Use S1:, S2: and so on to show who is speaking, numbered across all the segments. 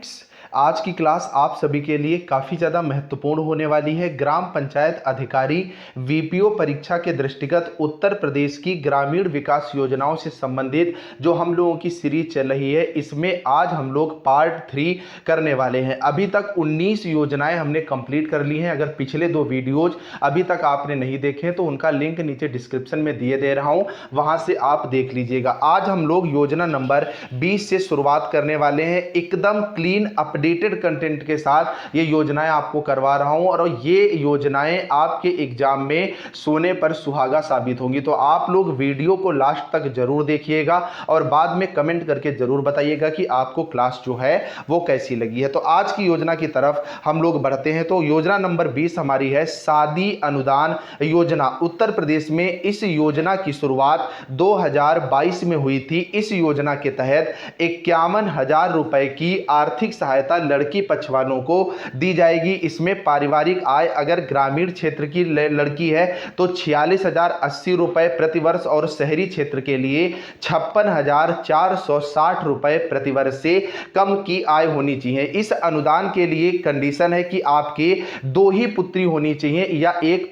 S1: Students, आज की class आप सभी के लिए काफ़ी ज़्यादा महत्वपूर्ण होने वाली है। ग्राम पंचायत अधिकारी वीपीओ परीक्षा के दृष्टिगत उत्तर प्रदेश की ग्रामीण विकास योजनाओं से संबंधित जो हम लोगों की सीरीज चल रही है, इसमें आज हम लोग पार्ट 3 करने वाले हैं। अभी तक 19 योजनाएं हमने कंप्लीट कर ली हैं। अगर पिछले 2 वीडियोज अभी तक आपने नहीं देखे तो उनका लिंक नीचे डिस्क्रिप्शन में दिए दे रहा हूं, वहां से आप देख लीजिएगा। आज हम लोग योजना नंबर 20 से शुरुआत करने वाले हैं। एकदम क्लीन अपडेटेड कंटेंट के साथ ये योजनाएं आपको करवा रहा हूं और ये योजनाएं आपके एग्जाम में सोने पर सुहागा साबित होंगी। तो आप लोग वीडियो को लास्ट तक जरूर देखिएगा और बाद में कमेंट करके जरूर बताइएगा कि आपको क्लास जो है वो कैसी लगी है। तो आज की योजना की तरफ हम लोग बढ़ते हैं। तो योजना नंबर 20 हमारी है शादी अनुदान योजना। उत्तर प्रदेश में इस योजना की शुरुआत 2022 में हुई थी। इस योजना के तहत 51,000 रुपए की आर्थिक सहायता लड़की पक्ष वालों को दी जाएगी। इसमें पारिवारिक आय अगर ग्रामीण क्षेत्र की लड़की है तो 46,080 रुपए प्रतिवर्ष और शहरी क्षेत्र के लिए 56,460 रुपए प्रतिवर्ष से कम की आय होनी चाहिए। इस अनुदान के लिए कंडीशन है कि आपके 2 ही पुत्री होनी चाहिए, या एक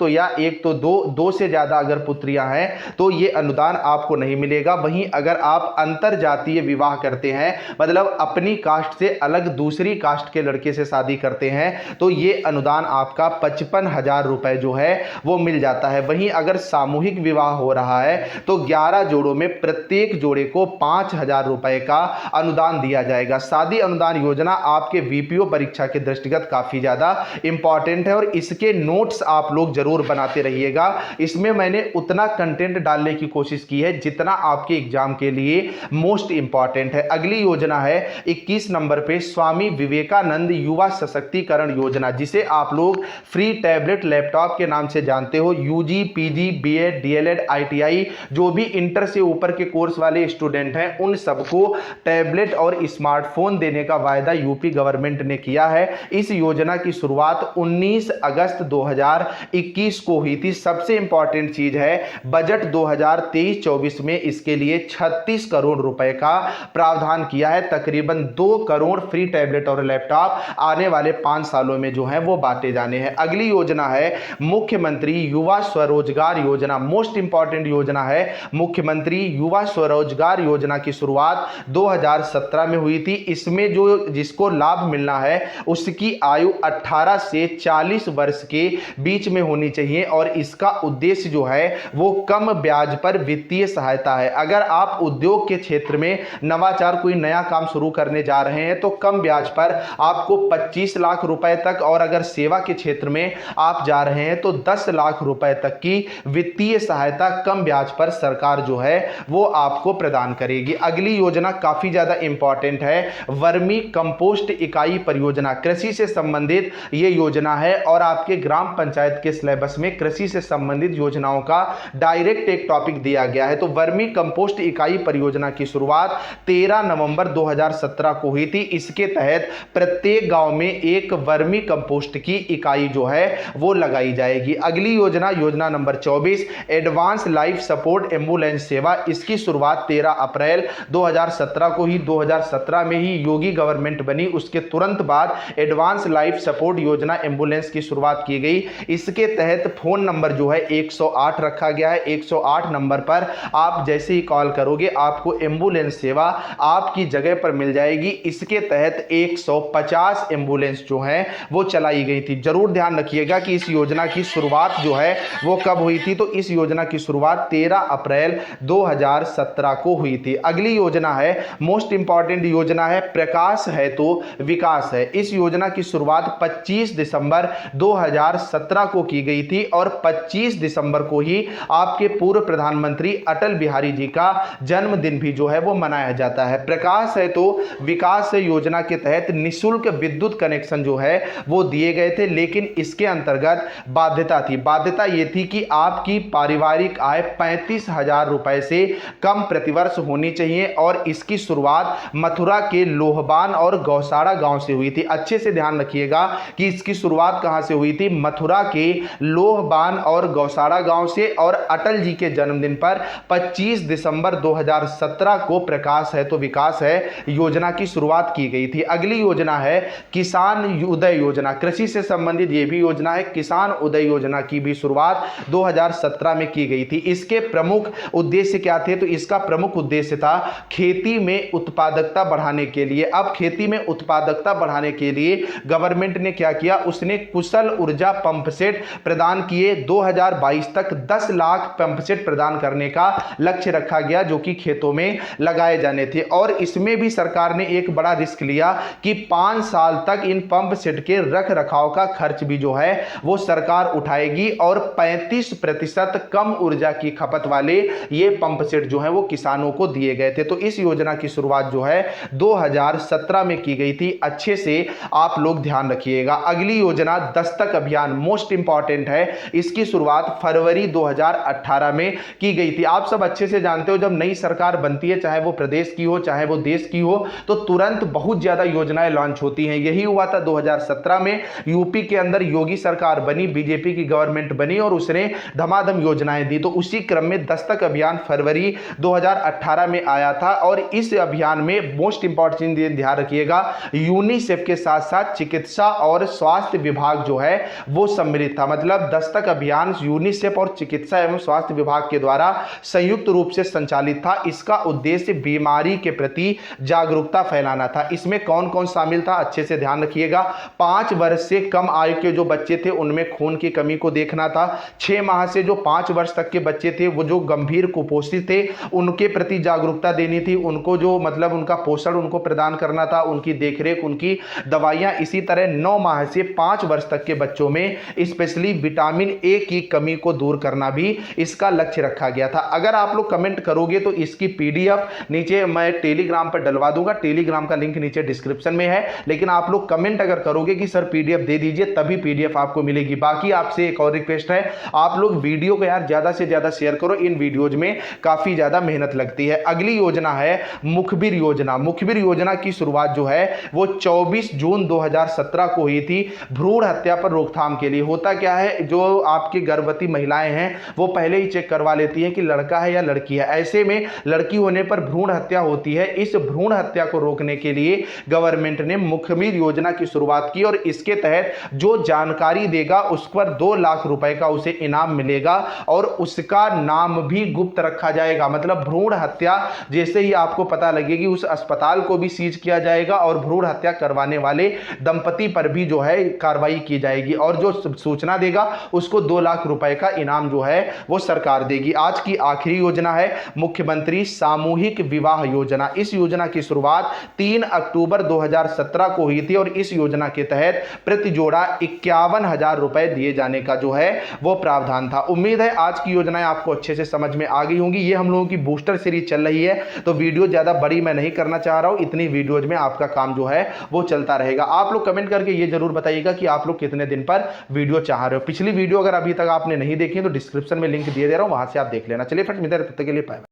S1: तो दो से ज्यादा अगर पुत्रियां हैं तो ये अनुदान आपको नहीं मिलेगा। वहीं अगर आप अंतर जातीय विवाह करते हैं, मतलब अपनी कास्ट से अलग दूसरी कास्ट के लड़के से शादी करते हैं, तो ये अनुदान आपका 55,000 रुपए जो है वो मिल जाता है। वहीं अगर सामूहिक विवाह हो रहा है तो 11 जोड़ों में प्रत्येक जोड़े को 5,000 रुपए का अनुदान दिया जाएगा। शादी अनुदान योजना आपके वीपीओ परीक्षा के दृष्टिगत काफी ज्यादा इंपॉर्टेंट है और इसके नोट्स आप लोग जरूर बनाते रहिएगा। इसमें मैंने उतना कंटेंट डालने की कोशिश की है जितना आपके एग्जाम के लिए मोस्ट इंपॉर्टेंट है। अगली योजना है 21 नंबर पे स्वामी विवेकानंद युवा सशक्तिकरण योजना, जिसे आप लोग फ्री टैबलेट लैपटॉप के नाम से जानते हो। UG, PG, BEd, DElEd, ITI जो भी इंटर से ऊपर के कोर्स वाले स्टूडेंट हैं उन सबको टैबलेट और स्मार्टफोन देने का वायदा यूपी गवर्नमेंट ने किया है। इस योजना की शुरुआत 19 अगस्त 2021 को हुई थी। सबसे इंपॉर्टेंट चीज है बजट 2023-24 में इसके लिए 36 करोड़ रुपए का प्रावधान किया है। तकरीबन 2 करोड़ फ्री टैबलेट और लैपटॉप आने वाले 5 सालों में जो है वो बांटे जाने हैं। अगली योजना है मुख्यमंत्री युवा स्वरोजगार योजना। मोस्ट इंपॉर्टेंट योजना है मुख्यमंत्री युवा स्वरोजगार योजना की शुरुआत 2017 में हुई थी। इसमें जो जिसको लाभ मिलना है उसकी आयु 18 से 40 वर्ष के बीच में होनी चाहिए और इसका उद्देश्य जो है वो कम ब्याज पर वित्तीय सहायता है। अगर आप उद्योग के क्षेत्र में नवाचार कोई नया काम शुरू करने जा रहे हैं तो कम ब्याज पर आपको 25 लाख रुपए तक, और अगर सेवा के क्षेत्र में आप जा रहे हैं तो 10 लाख रुपए तक की वित्तीय सहायता कम ब्याज पर सरकार जो है वो आपको प्रदान करेगी। अगली योजना काफी ज्यादा इंपॉर्टेंट है, वर्मी कंपोस्ट इकाई परियोजना। कृषि से संबंधित ये योजना है और आपके ग्राम पंचायत के सिलेबस में कृषि से संबंधित योजनाओं का डायरेक्ट एक टॉपिक दिया गया है। तो वर्मी कंपोस्ट इकाई परियोजना की शुरुआत 13 नवंबर 2017 को हुई थी। इसके तहत प्रत्येक गांव में एक वर्मी कंपोस्ट की इकाई जो है वो लगाई जाएगी। अगली योजना, योजना number 24 advance life support ambulance सेवा। इसकी शुरुआत 13 अप्रैल 2017 को ही 2017 में ही योगी गवर्नमेंट बनी, उसके तुरंत बाद एडवांस लाइफ सपोर्ट योजना एम्बुलेंस की शुरुआत की गई। इसके तहत फोन नंबर जो है 108 रखा गया है। 108 नंबर पर आप जैसे ही कॉल करोगे आपको एम्बुलेंस सेवा आपकी जगह पर मिल जाएगी। इसके तहत 150 एम्बुलेंस जो है वो चलाई गई थी। जरूर ध्यान रखिएगा कि इस योजना की शुरुआत जो है वो कब हुई थी, तो इस योजना की शुरुआत 13 अप्रैल 2017 को हुई थी। अगली योजना है मोस्ट इंपॉर्टेंट योजना है प्रकाश है तो विकास है। इस योजना की शुरुआत 25 दिसंबर 2017 को की गई थी और 25 दिसंबर को ही आपके पूर्व प्रधानमंत्री अटल बिहारी जी का जन्मदिन भी जो है वो मनाया जाता है। प्रकाश है तो विकास योजना के तहत निःशुल्क विद्युत कनेक्शन जो है वो दिए गए थे, लेकिन इसके अंतर्गत बाध्यता थी। बाध्यता यह थी कि आपकी पारिवारिक आय 35,000 रुपए से कम प्रतिवर्ष होनी चाहिए और इसकी शुरुआत मथुरा के लोहबान और गौसाड़ा गांव से हुई थी। अच्छे से ध्यान रखिएगा कि इसकी शुरुआत कहां से हुई थी, मथुरा के लोहबान और गौसाड़ा गांव से, और अटल जी के जन्मदिन पर 25 दिसंबर 2017 को प्रकाश है तो विकास है योजना की शुरुआत की गई थी। अगली अगली योजना है किसान उदय योजना, कृषि से संबंधित ये भी योजना है। किसान उदय योजना की भी शुरुआत 2017 में की गई थी। इसके प्रमुख उद्देश्य क्या थे? तो इसका प्रमुख उद्देश्य था खेती में उत्पादकता बढ़ाने के लिए। अब खेती में उत्पादकता बढ़ाने के लिए गवर्नमेंट ने क्या किया? उसने कुशल ऊर्जा पंप सेट प्रदान किए। 2022 तक 10 लाख पंप सेट प्रदान करने का लक्ष्य रखा गया जो कि खेतों में लगाए जाने थे। और इसमें भी सरकार ने एक बड़ा रिस्क लिया कि 5 साल तक इन पंप सेट के रख रखाव का खर्च भी जो है वो सरकार उठाएगी और 35% कम ऊर्जा की खपत वाले ये पंप सेट जो है वो किसानों को दिए गए थे। तो इस योजना की शुरुआत जो है 2017 में की गई थी। अच्छे से आप लोग ध्यान रखिएगा। अगली योजना दस्तक अभियान, मोस्ट इंपॉर्टेंट है। इसकी शुरुआत फरवरी 2018 में की गई थी। आप सब अच्छे से जानते हो जब नई सरकार बनती है, चाहे वो प्रदेश की हो चाहे वो देश की हो, तो तुरंत बहुत ज्यादा योजनाएं लॉन्च होती हैं। यही हुआ था 2017 में। यूपी के अंदर योगी सरकार बनी, बीजेपी की गवर्नमेंट बनी और उसने धमाधम योजनाएं दी। तो उसी क्रम में दस्तक अभियान फरवरी 2018 में आया था। और इस अभियान में मोस्ट इंपॉर्टेंट ध्यान रखिएगा, यूनिसेफ के साथ साथ चिकित्सा और स्वास्थ्य विभाग जो है वो सम्मिलित था। मतलब दस्तक अभियान यूनिसेफ और चिकित्सा एवं स्वास्थ्य विभाग के द्वारा संयुक्त रूप से संचालित था। इसका उद्देश्य बीमारी के प्रति जागरूकता फैलाना था। इसमें कौन कौन शामिल था? अच्छे से ध्यान रखिएगा। 5 वर्ष से कम आयु के जो बच्चे थे उनमें खून की कमी को देखना था। 6 माह से जो 5 वर्ष तक के बच्चे थे वो जो गंभीर कुपोषित थे उनके प्रति जागरूकता देनी थी। उनको जो मतलब उनका पोषण उनको प्रदान करना था, उनकी देखरेख, उनकी दवाइयां। इसी तरह 9 माह से 5 वर्ष तक के बच्चों में स्पेशली विटामिन ए की कमी को दूर करना भी इसका लक्ष्य रखा गया था। अगर आप लोग कमेंट करोगे तो इसकी पीडीएफ नीचे मैं टेलीग्राम पर डलवा दूंगा। टेलीग्राम का लिंक नीचे डिस्क्रिप्शन में है। लेकिन आप लोग कमेंट अगर करोगे कि सर पीडीएफ दे दीजिए तभी पीडीएफ आपको मिलेगी। बाकी आपसे एक और रिक्वेस्ट है, आप लोग वीडियो को यार ज्यादा से ज्यादा शेयर करो। इन वीडियोज में काफी ज्यादा मेहनत लगती है। अगली योजना है मुखबिर योजना। मुखबिर योजना की शुरुआत जो है वो 24 जून 2017 को हुई थी भ्रूण हत्या पर रोकथाम के लिए। होता क्या है, जो आपकी गर्भवती महिलाएं हैं वो पहले ही चेक करवा लेती हैं कि लड़का है या लड़की है। ऐसे में लड़की होने पर भ्रूण हत्या होती है। इस भ्रूण हत्या को रोकने के लिए गवर्नमेंट ने मुखबिर योजना की शुरुआत की और इसके तहत जो जानकारी देगा उस पर 2 लाख रुपए का उसे इनाम मिलेगा और उसका नाम भी गुप्त रखा जाएगा। मतलब भ्रूण हत्या जैसे ही आपको पता लगेगी उस अस्पताल को भी सीज किया जाएगा और भ्रूण हत्या करवाने वाले दंपति पर भी जो है कार्रवाई की जाएगी और जो सूचना देगा उसको 2 लाख रुपए का इनाम जो है वो सरकार देगी। आज की आखिरी योजना है मुख्यमंत्री सामूहिक विवाह योजना। इस योजना की शुरुआत 3 अक्टूबर 2017 को हुई थी और इस योजना के तहत प्रति जोड़ा 51,000 रुपए दिए जाने का जो है वो प्रावधान था। उम्मीद है आज की योजनाएं आपको अच्छे से समझ में आ गई होंगी। ये हम लोगों की बूस्टर सीरीज चल रही है तो वीडियो ज्यादा बड़ी मैं नहीं करना चाह रहा हूं। इतनी वीडियोज में आपका काम जो है वो चलता रहेगा। आप लोग कमेंट करके ये जरूर बताइएगा कि आप लोग कितने दिन पर वीडियो चाह रहे हो। पिछली वीडियो अगर अभी तक आपने नहीं देखी तो डिस्क्रिप्शन में लिंक दिए दे रहा हूं, वहां से आप देख लेना। चलिए फ्रेंड्स, मिलते हैं, तब तक के लिए बाय।